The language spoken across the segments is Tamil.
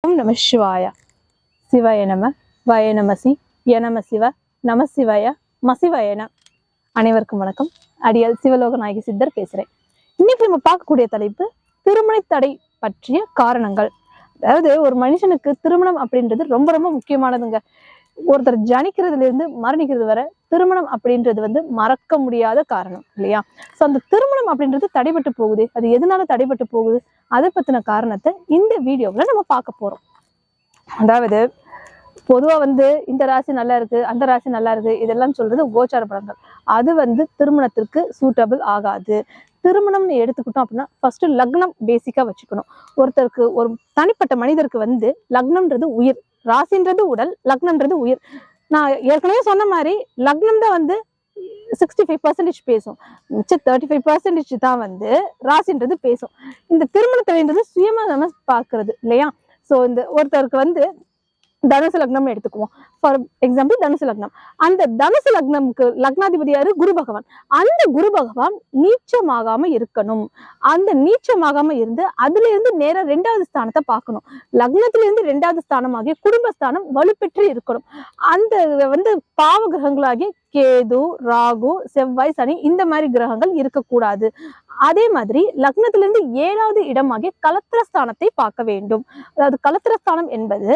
ஓம் நம சிவாய. சிவாய நம, வய நமசி, யநம சிவ, நம சிவாய, மசிவயன. அனைவருக்கும் வணக்கம். அடியால் சிவலோக நாயகி சித்தர் பேசுறேன். இன்னைக்கு நம்ம பார்க்கக்கூடிய தலைப்பு திருமண தடை பற்றிய காரணங்கள். அதாவது ஒரு மனுஷனுக்கு திருமணம் அப்படின்றது ரொம்ப ரொம்ப முக்கியமானதுங்க. ஒருத்தர் ஜனிக்கிறதுல இருந்து மரணிக்கிறது வரை திருமணம் அப்படின்றது மறக்க முடியாத காரணம் இல்லையா? சோ அந்த திருமணம் அப்படின்றது தடைபட்டு போகுது. அது எதனால தடைபட்டு போகுது, அதை பத்தின காரணத்தை இந்த வீடியோவில் நம்ம பார்க்க போறோம். அதாவது பொதுவா இந்த ராசி நல்லா இருக்கு, அந்த ராசி நல்லா இருக்கு, இதெல்லாம் சொல்றது கோச்சார பலன்கள். அது திருமணத்திற்கு சூட்டபிள் ஆகாது. திருமணம்னு எடுத்துக்கிட்டோம் அப்படின்னா ஃபர்ஸ்ட் லக்னம் பேசிக்கா வச்சுக்கணும். ஒருத்தருக்கு, ஒரு தனிப்பட்ட மனிதருக்கு லக்னம்ன்றது உயிர், ராசின்றது உடல், லக்னம்ன்றது உயிர். நான் ஏற்கனவே சொன்ன மாதிரி லக்னம் தான் 65% பேசும், மிச்சம் 35% தான் ராசின்றது பேசும். இந்த திருமணத்தின்றது சுயமா நம்ம பார்க்கறது இல்லையா? சோ இந்த ஒருத்தருக்கு தனுசு லக்னம்னு எடுத்துக்குவோம். ஃபார் எக்ஸாம்பிள் தனுசு லக்னம். அந்த தனுசு லக்னம்க்கு லக்னாதிபதி யாரு? குரு பகவான். அந்த குரு பகவான் நீச்சமாகாம இருக்கணும். அந்த நீச்சமாகாம இருந்து அதுல இருந்து நேரா 2வது ஸ்தானத்தை பார்க்கணும். லக்னத்துல இருந்து 2வது ஸ்தானமாகிய குடும்பஸ்தானம் வலுப்பெற்று இருக்கணும். அந்த பாவ கிரகங்களாகிய கேது, ராகு, செவ்வாய், சனி இந்த மாதிரி கிரகங்கள் இருக்கக்கூடாது. அதே மாதிரி லக்னத்துல இருந்து 7வது இடமாகிய கலத்திரஸ்தானத்தை பார்க்க வேண்டும். அதாவது கலத்திரஸ்தானம் என்பது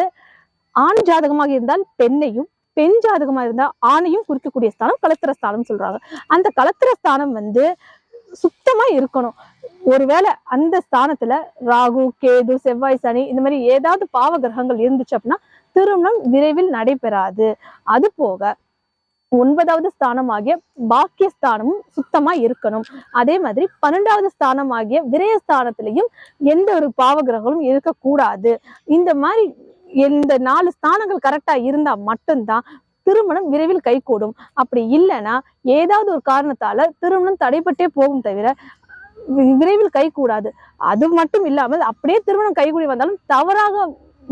ஆண் ஜாதகமாக இருந்தால் பெண்ணையும், பெண் ஜாதகமாக இருந்தால் ஆணையும் குறிக்கக்கூடிய ஸ்தானம் கலத்திரஸ்தானம் சொல்றாங்க. அந்த கலத்திரஸ்தானம் சுத்தமா இருக்கணும். ஒருவேளை அந்த ஸ்தானத்துல ராகு, கேது, செவ்வாய், சனி இந்த மாதிரி ஏதாவது பாவ கிரகங்கள் இருந்துச்சு அப்படின்னா திருமணம் விரைவில் நடைபெறாது. அது போக 9வது ஸ்தானமாகிய பாக்கியஸ்தானமும் சுத்தமா இருக்கணும். அதே மாதிரி 12வது ஸ்தானமாகிய விரயஸ்தானத்திலையும் எந்த ஒரு பாவ கிரகங்களும் இருக்கக்கூடாது. இந்த மாதிரி இந்த 4 ஸ்தானங்கள் கரெக்டா இருந்தா மட்டும்தான் திருமணம் விரைவில் கைகூடும். அப்படி இல்லைன்னா ஏதாவது ஒரு காரணத்தால திருமணம் தடைபட்டே போகும் தவிர விரைவில் கைகூடாது. அது மட்டும் இல்லாமல் அப்படியே திருமணம் கைகூடி வந்தாலும் தவறாக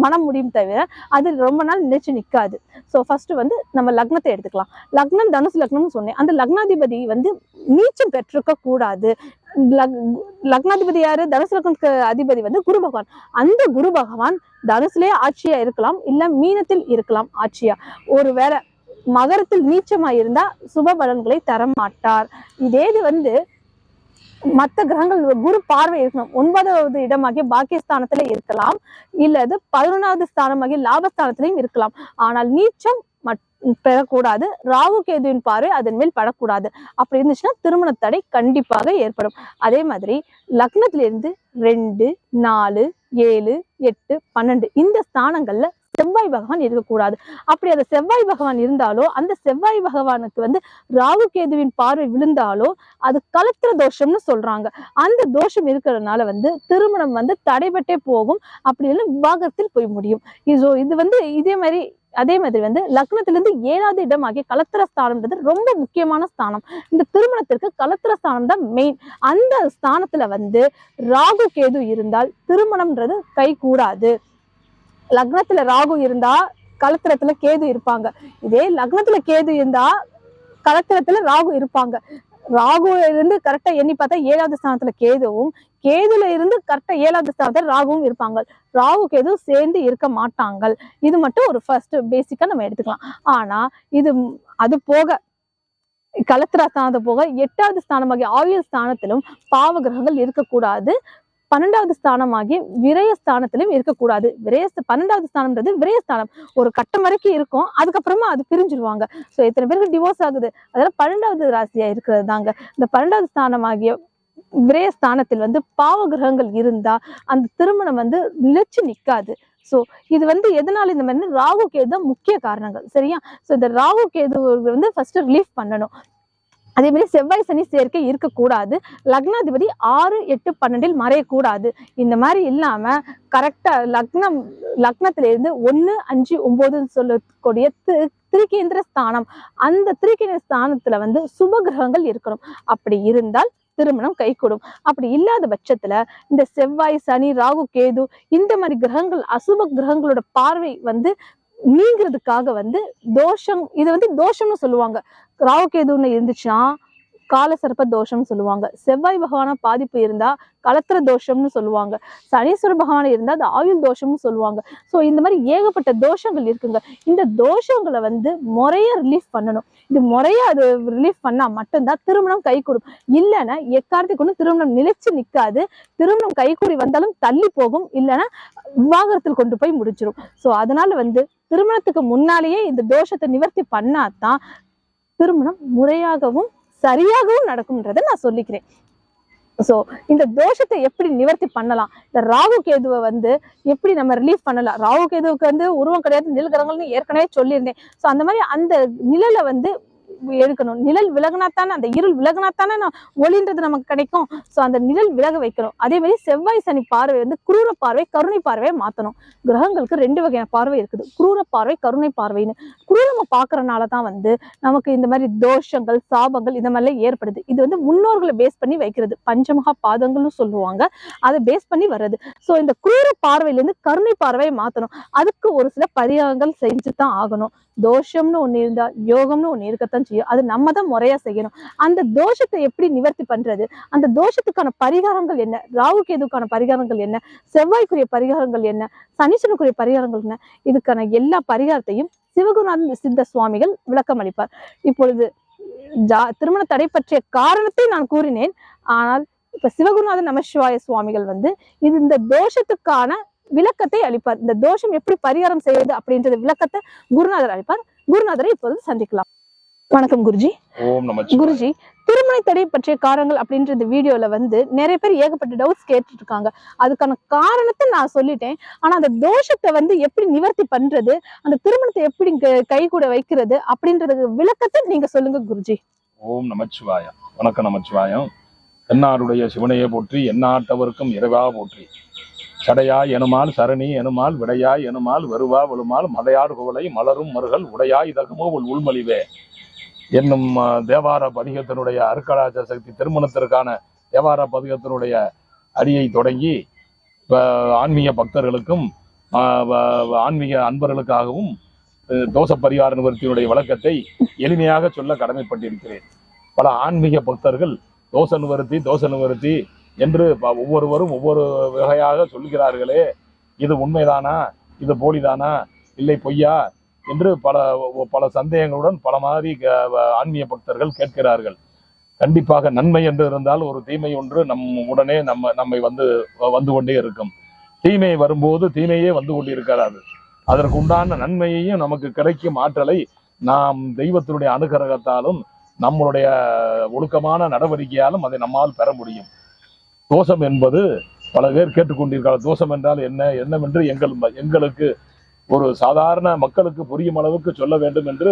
மனம் முடியும் தவிர அது ரொம்ப நாள் நினைச்சு நிற்காது. ஸோ ஃபர்ஸ்ட் நம்ம லக்னத்தை எடுத்துக்கலாம். லக்னம் தனுசு லக்னம்னு சொன்னேன். அந்த லக்னாதிபதி நீச்சம் பெற்றிருக்க கூடாது. லக்னாதிபதி யாரு? தனுசு லக்னத்துக்கு அதிபதி குரு பகவான். அந்த குரு பகவான் தனுசுலேயே ஆட்சியா இருக்கலாம், இல்ல மீனத்தில் இருக்கலாம் ஆட்சியா. ஒருவேளை மகரத்தில் நீச்சமா இருந்தா சுப பலன்களை தர மாட்டார். இதே இது மற்ற கிரகங்கள் குரு பார்வை இருக்கணும். 9வது இடமாகிய பாக்கியஸ்தானத்துல இருக்கலாம், இல்லது 11வது ஸ்தானமாகிய லாபஸ்தானத்திலையும் இருக்கலாம். ஆனால் நீச்சம் பெறக்கூடாது. ராகு கேதுவின் பார்வை அதன் மேல் படக்கூடாது. அப்படி இருந்துச்சுன்னா திருமண தடை கண்டிப்பாக ஏற்படும். அதே மாதிரி லக்னத்திலிருந்து 2, 4, 7, 8, 12 இந்த ஸ்தானங்கள்ல செவ்வாய் பகவான் இருக்கக்கூடாது. அப்படி அந்த செவ்வாய் பகவான் இருந்தாலோ, அந்த செவ்வாய் பகவானுக்கு ராகு கேதுவின் பார்வை விழுந்தாலோ அது கலத்திர தோஷம்னு சொல்றாங்க. அந்த தோஷம் இருக்கிறதுனால திருமணம் தடைபட்டே போகும். அப்படி இல்லை விவாகரத்தில் போய் முடியும். இது அதே மாதிரி லக்னத்திலிருந்து 7வது இடம் ஆகிய கலத்திரஸ்தானம்ன்றது ரொம்ப முக்கியமான ஸ்தானம். இந்த திருமணத்திற்கு கலத்திரஸ்தானம் தான் மெயின். அந்த ஸ்தானத்துல ராகு கேது இருந்தால் திருமணம்ன்றது கை கூடாது. லக்னத்துல ராகு இருந்தா கலத்திரத்துல கேது இருப்பாங்க. இதே லக்னத்துல கேது இருந்தா கலத்திரத்துல ராகு இருப்பாங்க. ராகுல இருந்து கரெக்டா எண்ணி பார்த்தா 7வது ஸ்தானத்துல கேதுவும், கேதுல இருந்து கரெக்டா 7வது ஸ்தானத்துல ராகுவும் இருப்பாங்க. ராகு கேது சேர்ந்து இருக்க மாட்டாங்க. இது மட்டும் ஒரு ஃபர்ஸ்ட் பேசிக்கா நம்ம எடுத்துக்கலாம். ஆனா அது போக கலத்திர ஸ்தானத்தை போக 8வது ஸ்தானமாகிய ஆயுள் ஸ்தானத்திலும் பாவ கிரகங்கள் இருக்கக்கூடாது. 12வது ஸ்தானமாகிய விரயஸ்தானத்திலும் இருக்கக்கூடாது. 12வது ஸ்தானம்ன்றது விரயஸ்தானம். ஒரு கட்டம் வரைக்கும் இருக்கும், அதுக்கப்புறமா அது பிரிஞ்சிருவாங்க. ஸோ எத்தனை பேருக்கு டிவோர்ஸ் ஆகுது? அதெல்லாம் 12வது ராசியா இருக்கிறது தாங்க. இந்த 12வது ஸ்தானமாகிய விரயஸ்தானத்தில் பாவ கிரகங்கள் இருந்தா அந்த திருமணம் நிலைச்சு நிற்காது. ஸோ இது எதனால இந்த மாதிரி ராகு கேது தான் முக்கிய காரணங்கள். சரியா? ஸோ இந்த ராகு கேது ஃபர்ஸ்ட் ரிலீஃப் பண்ணணும். அதே மாதிரி செவ்வாய் சனி சேர்க்கை இருக்கக்கூடாது. லக்னாதிபதி 6, 8, 12 மறையக்கூடாது. இந்த மாதிரி இல்லாம கரெக்டா லக்னத்தில இருந்து 1, 5, 9 சொல்லக்கூடிய திரிகேந்திர ஸ்தானம், அந்த திரிகேந்திர ஸ்தானத்துல சுப கிரகங்கள் இருக்கணும். அப்படி இருந்தால் திருமணம் கைகூடும். அப்படி இல்லாத பட்சத்துல இந்த செவ்வாய், சனி, ராகு, கேது இந்த மாதிரி கிரகங்கள், அசுப கிரகங்களோட பார்வை நீங்கிறதுக்காக தோஷம், இது தோஷம்னு சொல்லுவாங்க. ராகு கேதுன்னு இருந்துச்சுன்னா காலசர்ப்ப தோஷம்னு சொல்லுவாங்க. செவ்வாய் பகவான பாதிப்பு இருந்தா கலத்திர தோஷம்னு சொல்லுவாங்க. சனீஸ்வர பகவான் இருந்தா அது ஆயுள் தோஷம்னு சொல்லுவாங்க. ஸோ இந்த மாதிரி ஏகப்பட்ட தோஷங்கள் இருக்குங்க. இந்த தோஷங்களை வந்து முறையா ரிலீஃப் பண்ணணும். இது முறையா அது ரிலீஃப் பண்ணா மட்டும்தான் திருமணம் கை கொடுக்கும். இல்லைன்னா எக்காரணத்துக்கு ஒண்ணு திருமணம் நிலைச்சு நிற்காது. திருமணம் கைகூடி வந்தாலும் தள்ளி போகும், இல்லைன்னா விவாகரத்தில் கொண்டு போய் முடிச்சிடும். ஸோ அதனால வந்து திருமணத்துக்கு முன்னாலேயே இந்த தோஷத்தை நிவர்த்தி பண்ணாதான் திருமணம் முறையாகவும் சரியாகவும் நடக்கும்ன்றதை நான் சொல்லிக்கிறேன். சோ இந்த தோஷத்தை எப்படி நிவர்த்தி பண்ணலாம், இந்த ராகு கேதுவை வந்து எப்படி நம்ம ரிலீஃப் பண்ணலாம். ராகு கேதுவுக்கு வந்து உருவம் கிடையாது, நிழல்கிரகங்கள்னு ஏற்கனவே சொல்லியிருந்தேன். சோ அந்த மாதிரி அந்த நிழலை வந்து எடுக்கணும். நிழல் விலகினாத்தானே, அந்த இருள் விலகினாத்தானே ஒளின்றது நமக்கு கிடைக்கும். சோ அந்த நிழல் விலக வைக்கணும். அதே மாதிரி செவ்வாய் சனி பார்வை வந்து குரூர பார்வை கருணை பார்வையை மாத்தணும். கிரகங்களுக்கு 2 வகையான பார்வை இருக்குது, குரூர பார்வை கருணை பார்வைன்னு. குரூரமா பாக்குறதுனாலதான் வந்து நமக்கு இந்த மாதிரி தோஷங்கள் சாபங்கள் இந்த மாதிரிலாம் ஏற்படுது. இது வந்து முன்னோர்களை பேஸ் பண்ணி வைக்கிறது, பஞ்சமகா பாதங்கள்னு சொல்லுவாங்க, அதை பேஸ் பண்ணி வர்றது. சோ இந்த குரூர பார்வையில இருந்து கருணை பார்வையை மாத்தணும். அதுக்கு ஒரு சில பரிகாரங்கள் செஞ்சுதான் ஆகணும். தோஷம்னு ஒண்ணு இருந்தா யோகம்னு ஒண்ணு இருக்கத்தான் செய்யும். அது நம்ம தான் முறையா செய்யணும். அந்த தோஷத்தை எப்படி நிவர்த்தி பண்றது, அந்த தோஷத்துக்கான பரிகாரங்கள் என்ன, ராகு கேதுக்கான பரிகாரங்கள் என்ன, செவ்வாய்க்குரிய பரிகாரங்கள் என்ன, சனீஸ்வரனுக்குரிய பரிகாரங்கள் என்ன, இதுக்கான எல்லா பரிகாரத்தையும் சிவகுருநாத சித்த சுவாமிகள் விளக்கம் அளிப்பார். இப்பொழுது திருமண தடை பற்றிய காரணத்தை நான் கூறினேன். ஆனால் இப்ப சிவகுருநாத நமசிவாய சுவாமிகள் வந்து இந்த தோஷத்துக்கான விளக்கத்தை அளிப்பார். இந்த தோஷம் எப்படி பரிகாரம் செய்வது அப்படின்றது விளக்கத்தை குருநாதர் அளிப்பார். குருநாதரை இப்போது சந்திக்கலாம். வணக்கம் குருஜி. ஓம் நமச்சிவாய. குருஜி, திருமண தடை பற்றிய காரணங்கள் அப்படின்ற இந்த வீடியோல வந்து நிறைய பேர் ஏகப்பட்ட டவுட்ஸ் கேட்டுட்டு இருக்காங்க. அதுக்கான காரணத்தை நான் சொல்லிட்டேன். ஆனா அந்த தோஷத்தை வந்து எப்படி நிவர்த்தி பண்றது, அந்த திருமணத்தை எப்படி கை கூட வைக்கிறது அப்படின்றதுக்கு விளக்கத்தை நீங்க சொல்லுங்க குருஜி. ஓம் நமச்சிவாய. வணக்கம் நமச்சிவாயம். என்னாருடைய சிவனையை போற்றி, எந்நாட்டவருக்கும் இறைவா போற்றி. சடையாய் எனுமால் சரணி எனுமால் விடையாய் எனுமால் வருவா வலுமால் மதையார் குவளை மலரும் மருகள் உடையாய் இதகமோ உள்மொழிவே என்னும் தேவார பதிகத்தினுடைய அருக்கடாச்ச சக்தி திருமணத்திற்கான தேவார பதிகத்தினுடைய அடியை தொடங்கி ஆன்மீக பக்தர்களுக்கும் ஆன்மீக அன்பர்களுக்காகவும் தோஷ பரிகார நிவர்த்தியினுடைய விளக்கத்தை எளிமையாக சொல்ல கடமைப்பட்டிருக்கிறேன். பல ஆன்மீக பக்தர்கள் தோஷ நிவர்த்தி என்று ஒவ்வொருவரும் ஒவ்வொரு வகையாக சொல்கிறார்களே, இது உண்மைதானா, இது போலிதானா, இல்லை பொய்யா என்று பல சந்தேகங்களுடன் பல மாதிரி ஆன்மீக பக்தர்கள் கேட்கிறார்கள். கண்டிப்பாக நன்மை என்று இருந்தால் ஒரு தீமை ஒன்று உடனே நம்மை வந்து கொண்டே இருக்கும். தீமை வரும்போது தீமையே வந்து கொண்டிருக்கிறாது. அதற்கு உண்டான நன்மையையும் நமக்கு கிடைக்கும் ஆற்றலை நாம் தெய்வத்தினுடைய அனுகிரகத்தாலும் நம்மளுடைய ஒழுக்கமான நடவடிக்கையாலும் அதை நம்மால் பெற முடியும். தோஷம் என்பது பல பேர் கேட்டுக்கொண்டிருக்கிறார். தோஷம் என்றால் என்னவென்று எங்களுக்கு ஒரு சாதாரண மக்களுக்கு புரியும் அளவுக்கு சொல்ல வேண்டும் என்று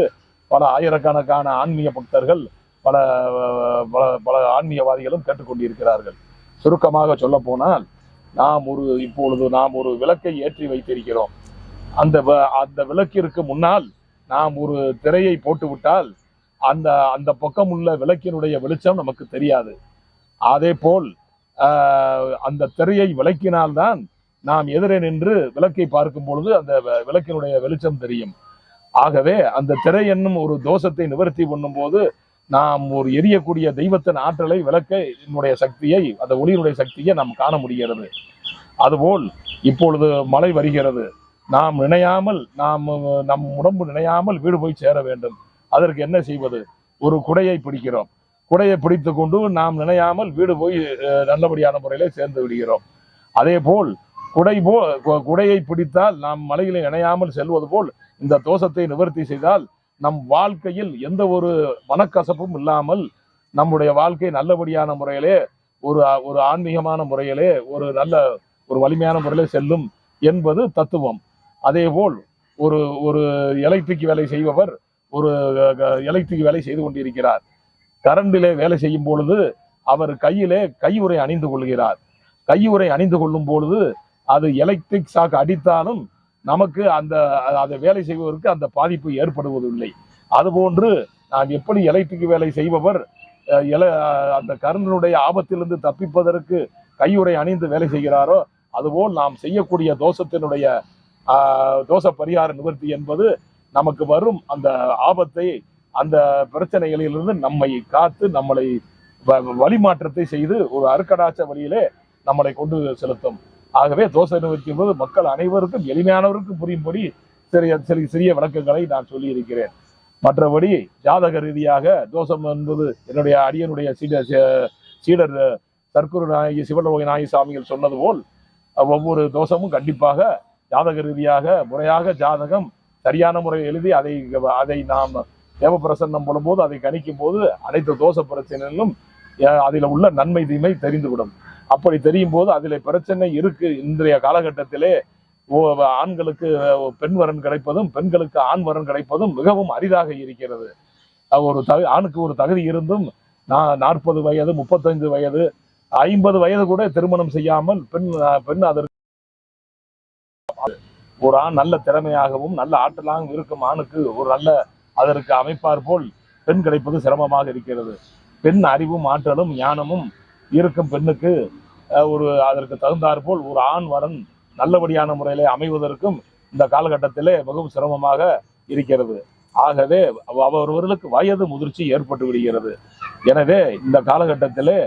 பல ஆயிரக்கணக்கான ஆன்மீக பக்தர்கள் பல பல ஆன்மீகவாதிகளும் கேட்டுக்கொண்டிருக்கிறார்கள். சுருக்கமாக சொல்ல போனால் இப்பொழுது நாம் ஒரு விளக்கை ஏற்றி வைத்திருக்கிறோம். அந்த விளக்கிற்கு முன்னால் நாம் ஒரு திரையை போட்டுவிட்டால் அந்த பக்கம் உள்ள விளக்கினுடைய வெளிச்சம் நமக்கு தெரியாது. அதே போல் அந்த திரையை விளக்கினால்தான் நாம் எதிரே நின்று விளக்கை பார்க்கும் பொழுது அந்த விளக்கினுடைய வெளிச்சம் தெரியும். ஆகவே அந்த திரை என்னும் ஒரு தோஷத்தை நிவர்த்தி பண்ணும் போது நாம் ஒரு எரியக்கூடிய தெய்வத்தின் ஆற்றலை விளக்கினுடைய சக்தியை, அந்த ஒளியினுடைய சக்தியை நாம் காண முடிகிறது. அதுபோல் இப்பொழுது மழை வருகிறது. நாம் நினையாமல் நம் உடம்பு நினையாமல் வீடு போய் சேர வேண்டும். அதற்கு என்ன செய்வது? ஒரு குடையை பிடிக்கிறோம். குடையை பிடித்து கொண்டு நாம் நினையாமல் வீடு போய் நல்லபடியான முறையில சேர்ந்து விடுகிறோம். அதே போல் குடையை பிடித்தால் நாம் மலையில இணையாமல் செல்வது போல் இந்த தோஷத்தை நிவர்த்தி செய்தால் நம் வாழ்க்கையில் எந்த ஒரு மனக்கசப்பும் இல்லாமல் நம்முடைய வாழ்க்கை நல்லபடியான முறையிலே ஒரு ஆன்மீகமான முறையிலே ஒரு வலிமையான முறையிலே செல்லும் என்பது தத்துவம். அதே போல் ஒரு எலக்ட்ரிக் வேலை செய்பவர் ஒரு எலக்ட்ரிக் வேலை செய்து கொண்டிருக்கிறார். கரண்டிலே வேலை செய்யும் பொழுது அவர் கையிலே கையுறை அணிந்து கொள்கிறார். கையுறை அணிந்து கொள்ளும் பொழுது அது எலக்ட்ரிக் ஷாக் அடித்தாலும் நமக்கு அதை வேலை செய்வதற்கு அந்த பாதிப்பு ஏற்படுவதில்லை. அதுபோன்று நாம் எப்படி எலக்ட்ரிக் வேலை செய்பவர் அந்த கரண்டினுடைய ஆபத்திலிருந்து தப்பிப்பதற்கு கையுறை அணிந்து வேலை செய்கிறாரோ, அதுபோல் நாம் செய்யக்கூடிய தோஷ பரிகார நிவர்த்தி என்பது நமக்கு வரும் அந்த ஆபத்தை அந்த பிரச்சனைகளிலிருந்து நம்மை காத்து நம்மளை வழிமாற்றத்தை செய்து ஒரு அருக்கடாச்ச வழியிலே நம்மளை கொண்டு செலுத்தும். ஆகவே தோஷ நிவர்த்தி என்பது மக்கள் அனைவருக்கும் எளிமையானவருக்கும் புரியும்படி சிறிய விளக்கங்களை நான் சொல்லி இருக்கிறேன். மற்றபடி ஜாதக ரீதியாக தோஷம் என்பது என்னுடைய அடியனுடைய சீடர் சர்க்குரு நாயகி சிவலோக நாயகி சாமிகள் சொன்னது போல் ஒவ்வொரு தோஷமும் கண்டிப்பாக ஜாதக ரீதியாக முறையாக ஜாதகம் சரியான முறை எழுதி அதை நாம் தேவப்பிரசன்னம் போடும்போது அதை கணிக்கும் போது அனைத்து தோஷ பிரச்சனைகளும் அதில் உள்ள நன்மை தீமை தெரிந்துவிடும். அப்படி தெரியும் போது அதில் பிரச்சனை இருக்கு. இன்றைய காலகட்டத்திலே ஆண்களுக்கு பெண் வரன் கிடைப்பதும் பெண்களுக்கு ஆண் வரன் கிடைப்பதும் மிகவும் அரிதாக இருக்கிறது. ஆணுக்கு ஒரு தகுதி இருந்தும் 40 வயது 35 வயது 50 வயது கூட திருமணம் செய்யாமல் பெண் அதற்கு ஒரு ஆண் நல்ல திறமையாகவும் நல்ல ஆற்றலாகவும் இருக்கும் ஆணுக்கு ஒரு நல்ல அதற்கு அமைப்பார் போல் பெண் கிடைப்பது சிரமமாக இருக்கிறது. பெண் அறிவும் ஆற்றலும் ஞானமும் இருக்கும் பெண்ணுக்கு அதற்கு தகுந்தாற் போல் ஒரு ஆண் வரன் நல்லபடியான முறையிலே அமைவதற்கும் இந்த காலகட்டத்திலே மிகவும் சிரமமாக இருக்கிறது. ஆகவே அவர்களுக்கு வயது முதிர்ச்சி ஏற்பட்டு விடுகிறது. எனவே இந்த காலகட்டத்திலே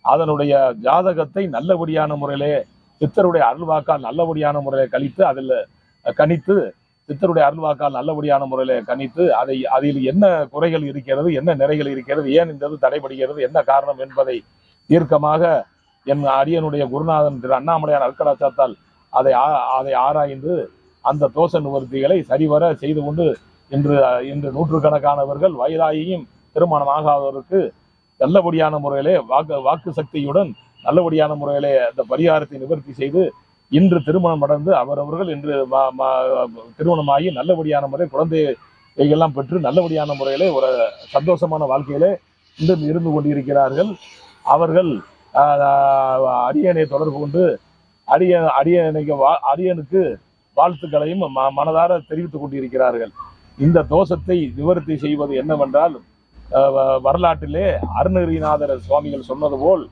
அதனுடைய ஜாதகத்தை நல்லபடியான முறையிலே சித்தருடைய அருள்வாக்கால் நல்லபடியான முறையிலே கணித்து சித்தருடைய அருள்வாக்கால் நல்லபடியான முறையில கணித்து அதில் என்ன குறைகள் இருக்கிறது, என்ன நிறைகள் இருக்கிறது, ஏன் இந்த தடைபடுகிறது, என்ன காரணம் என்பதை தீர்க்கமாக என் அரியனுடைய குருநாதன் திரு அண்ணாமலையார் அருட்கடாட்சத்தால் அதை ஆராய்ந்து அந்த தோஷ நிவர்த்திகளை சரிவர செய்து கொண்டு இன்று நூற்றுக்கணக்கானவர்கள் வயதாகியும் திருமணம் ஆகாதவருக்கு நல்லபடியான முறையிலே வாக்கு சக்தியுடன் நல்லபடியான முறையிலே அந்த பரிகாரத்தை நிவர்த்தி செய்து இன்று திருமணம் அடைந்து அவரவர்கள் இன்று திருமணமாகி நல்லபடியான முறை குழந்தைகளெல்லாம் பெற்று நல்லபடியான முறையிலே ஒரு சந்தோஷமான வாழ்க்கையிலே இன்று இருந்து கொண்டிருக்கிறார்கள். அவர்கள் அரியணை தொடர்பு கொண்டு அரியனுக்கு வாழ்த்துக்களையும் மனதார தெரிவித்துக் கொண்டிருக்கிறார்கள். இந்த தோஷத்தை நிவர்த்தி செய்வது என்னவென்றால் வரலாற்றிலே அருணகிரிநாதர் சுவாமிகள் சொன்னது போல்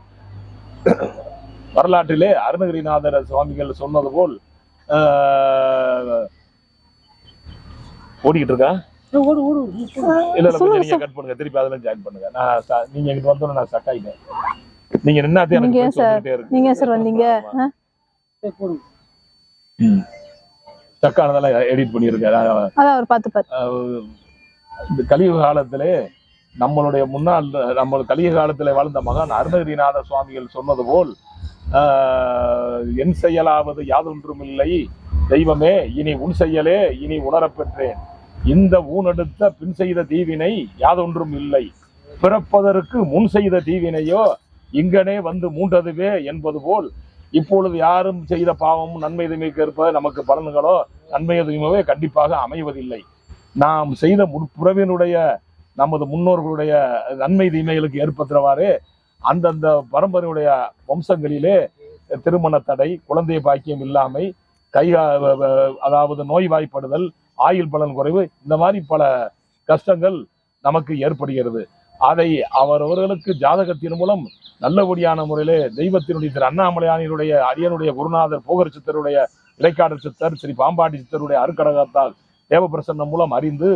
ஓடிக்கிட்டு இருக்கா இல்ல நீங்க கட் பண்ணுங்க, திருப்பி அதுல ஜாயின் பண்ணுங்க. நீங்க எங்கிட்ட வந்தோன்னு நான் ஸ்டக் ஆயிட்டேன். நீங்க நின்னாதே நீங்க சார் வந்தீங்க ஸ்டக் ஆனதெல்லாம் எடிட் பண்ணிருக்கேன். அதான் ஒரு பார்த்து இந்த கலியுக காலத்திலே நம்மளுடைய முன்னாள் கலியுக காலத்தில் வாழ்ந்த மகான் அருணகிரிநாத சுவாமிகள் சொன்னது போல் என் செயலாவது யாதொன்றும் இல்லை தெய்வமே இனி உன் செயலே இனி உணரப்பெற்றேன். இந்த ஊனெடுத்த பின் செய்த தீவினை யாதொன்றும் இல்லை, பிறப்பதற்கு முன் செய்த தீவினையோ இங்கனே வந்து மூண்டதுவே என்பது போல் இப்பொழுது யாரும் செய்த பாவமும் நன்மை தீமைக்கு ஏற்ப நமக்கு பலன்களோ நன்மை தீமையோ கண்டிப்பாக அமைவதில்லை. நாம் செய்த முற்புறவினுடைய நமது முன்னோர்களுடைய நன்மை தீமைகளுக்கு ஏற்படுத்துறவாறு அந்தந்த பரம்பரையுடைய வம்சங்களிலே திருமண தடை, குழந்தை பாக்கியம் இல்லாமை, அதாவது நோய்வாய்ப்படுதல், ஆயுள் பலன் குறைவு, இந்த மாதிரி பல கஷ்டங்கள் நமக்கு ஏற்படுகிறது. அதை அவரவர்களுக்கு ஜாதகத்தின் மூலம் நல்லபடியான முறையிலே தெய்வத்தினுடைய திரு அண்ணாமலையானுடைய அரியனுடைய குருநாதர் போகர் சித்தருடைய இடைக்காடல் சித்தர் ஸ்ரீ பாம்பாட்டி சித்தருடைய அருக்கடகத்தால் தேவப்பிரசன்னம் மூலம் அறிந்து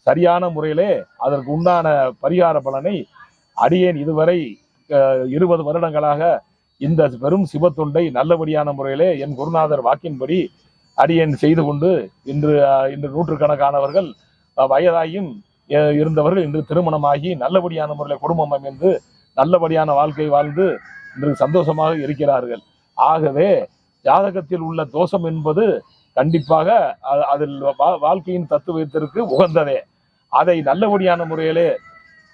சரியான முறையிலே அதற்கு உண்டான பரிகார பலனை அடியேன் இதுவரை 20 வருடங்களாக இந்த பெரும் சிவத்தொண்டை நல்லபடியான முறையிலே என் குருநாதர் வாக்கின்படி அடியேன் செய்து கொண்டு இன்று நூற்றுக்கணக்கானவர்கள் வயதாயும் இருந்தவர்கள் இன்று திருமணமாகி நல்லபடியான முறையில் குடும்பம் அமைந்து நல்லபடியான வாழ்க்கை வாழ்ந்து இன்று சந்தோஷமாக இருக்கிறார்கள். ஆகவே ஜாதகத்தில் உள்ள தோஷம் என்பது கண்டிப்பாக அதில் வாழ்க்கையின் தத்துவத்திற்கு உகந்ததே. அதை நல்லபடியான முறையிலே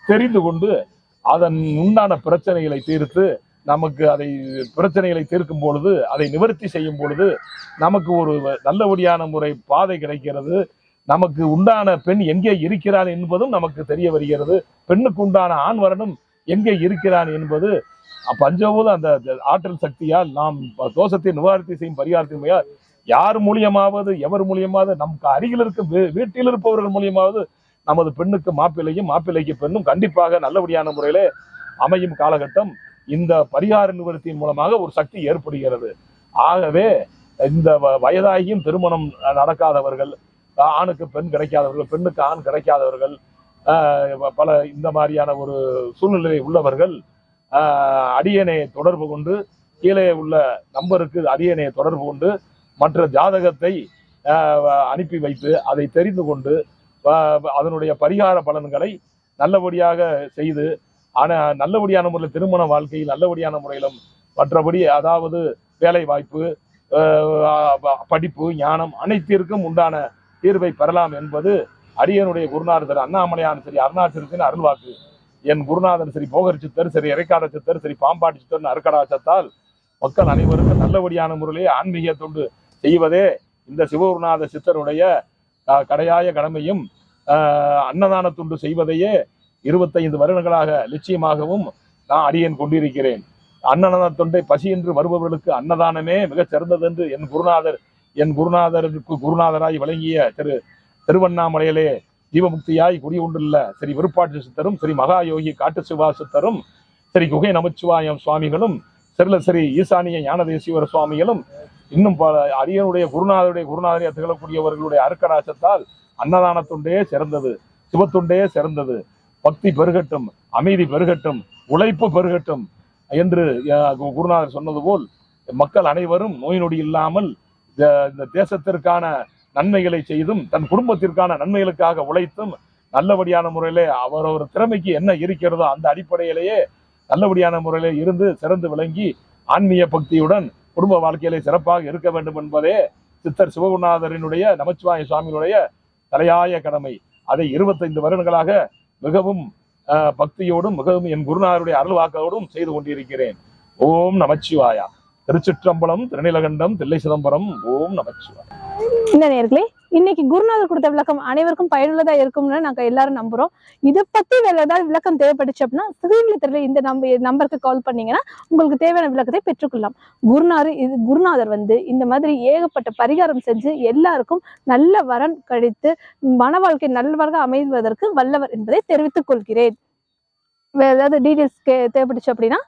தெரிந்து கொண்டு அதன் உண்டான பிரச்சனைகளை தீர்த்து நமக்கு பிரச்சனைகளை தீர்க்கும் பொழுது அதை நிவர்த்தி செய்யும் பொழுது நமக்கு ஒரு நல்லபடியான முறை பாதை கிடைக்கிறது. நமக்கு உண்டான பெண் எங்கே இருக்கிறான் என்பதும் நமக்கு தெரிய வருகிறது. பெண்ணுக்கு உண்டான ஆண் வரனும் எங்கே இருக்கிறான் என்பது பஞ்சபூத அந்த ஆற்றல் சக்தியால் நாம் தோஷத்தை நிவாரணத்தை செய்யும் பரிகாரத்தின் யார் மூலியமாவது எவர் மூலியமாவது நமக்கு அருகில் இருக்கும் வீட்டில் இருப்பவர்கள் மூலியமாவது நமது பெண்ணுக்கு மாப்பிள்ளையும் மாப்பிள்ளைக்கு பெண்ணும் கண்டிப்பாக நல்லபடியான முறையிலே அமையும் காலகட்டம் இந்த பரிகார நிவர்த்தியின் மூலமாக ஒரு சக்தி ஏற்படுகிறது. ஆகவே இந்த வயதாகியும் திருமணம் நடக்காதவர்கள், ஆணுக்கு பெண் கிடைக்காதவர்கள், பெண்ணுக்கு ஆண் கிடைக்காதவர்கள், பல இந்த மாதிரியான ஒரு சூழ்நிலை உள்ளவர்கள் அடியனை தொடர்பு கொண்டு கீழே உள்ள நம்பருக்கு அடியனை தொடர்பு கொண்டு மற்ற ஜாதகத்தை அனுப்பி வைத்து அதை தெரிந்து கொண்டு அதனுடைய பரிகார பலன்களை நல்லபடியாக செய்து நல்லபடியான முறையில் திருமண வாழ்க்கையில் நல்லபடியான முறையிலும் மற்றபடி அதாவது வேலை வாய்ப்பு படிப்பு ஞானம் அனைத்திற்கும் உண்டான தீர்வை பெறலாம் என்பது அடியனுடைய குருநாதர் அண்ணாமலையான் சரி அருணாச்சலத்தின் அருள்வாக்கு. என் குருநாதன் சரி போகர் சித்தர் சரி இறைக்காட சித்தர் சரி பாம்பாட்டி சித்தர் அருக்கடாச்சத்தால் மக்கள் அனைவருக்கும் நல்லபடியான முறையிலே ஆன்மீக தொண்டு செய்வதே இந்த சிவகுருநாத சித்தருடைய கடையாய கடமையும் அன்னதான தொண்டு செய்வதையே 25 வருடங்களாக லட்சியமாகவும் நான் அடியேன் கொண்டிருக்கிறேன். அன்னதான தொண்டை பசியின்றி வருபவர்களுக்கு அன்னதானமே மிகச் சிறந்தது என்று என் குருநாதருக்கு குருநாதராய் வழங்கிய திருவண்ணாமலையிலே ஜீவமுக்தியாய் குடியுண்டுள்ள ஸ்ரீ விருப்பாட்சி சித்தரும் ஸ்ரீ மகா யோகி காட்டு சிவா சித்தரும் ஸ்ரீ குகை நமச்சிவாயம் சுவாமிகளும் ஸ்ரீ ஈசானிய ஞானதேசிவர சுவாமிகளும் இன்னும் பல அரியனுடைய குருநாதரை திகழக்கூடியவர்களுடைய அருக்கராசத்தால் அன்னதான தொண்டே சிறந்தது, சிவத்துண்டே சிறந்தது. பக்தி பெருகட்டும், அமைதி பெருகட்டும், உழைப்பு பெருகட்டும் என்று குருநாதர் சொன்னது போல் மக்கள் அனைவரும் நோய் நொடி இல்லாமல் இந்த தேசத்திற்கான நன்மைகளை செய்தும் தன் குடும்பத்திற்கான நன்மைகளுக்காக உழைத்தும் நல்லபடியான முறையிலே அவரவர் திறமைக்கு என்ன இருக்கிறதோ அந்த அடிப்படையிலேயே நல்லபடியான முறையிலே இருந்து சிறந்து விளங்கி ஆன்மீக பக்தியுடன் குடும்ப வாழ்க்கையிலே சிறப்பாக இருக்க வேண்டும் என்பதே சித்தர் சிவகுருநாதரினுடைய நமச்சிவாய சுவாமியினுடைய தலையாய கடமை. அதை 25 வருடங்களாக மிகவும் பக்தியோடும் மிகவும் என் குருநாதருடைய அருள்வாக்கோடும் செய்து கொண்டிருக்கிறேன். ஓம் நமச்சிவாயா. திருச்சிற்றம்பலம், திருநீலகண்டம், தில்லை சிதம்பரம். ஓம் நமச்சிவாயா. இந்த நேர்களே, இன்னைக்கு குருநாதர் கொடுத்த விளக்கம் அனைவருக்கும் பயனுள்ளதா இருக்கும்னு நாங்க எல்லாரும் நம்புறோம். இதை பத்தி வேற ஏதாவது விளக்கம் தேவைப்பட்டுச்சு அப்படின்னா ஸ்கிரீன்ல தெரியல இந்த நம்பருக்கு கால் பண்ணீங்கன்னா உங்களுக்கு தேவையான விளக்கத்தை பெற்றுக்கொள்ளலாம். குருநாதர் இந்த மாதிரி ஏகப்பட்ட பரிகாரம் செஞ்சு எல்லாருக்கும் நல்ல வரன் கழித்து மன வாழ்க்கை நல்லவராக அமைவதற்கு வல்லவர் என்பதை தெரிவித்துக் கொள்கிறேன். வேற ஏதாவது டீடைல்ஸ் தேவைப்பட்டுச்சு அப்படின்னா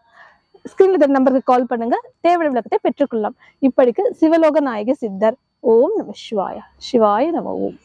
ஸ்கிரீன்ல தெரிய நம்பருக்கு கால் பண்ணுங்க, தேவையான விளக்கத்தை பெற்றுக்கொள்ளலாம். இப்படிக்கு சிவலோக நாயகி சித்தர். ஓம் நம சிவாய. சிவாய நம. ஓம்.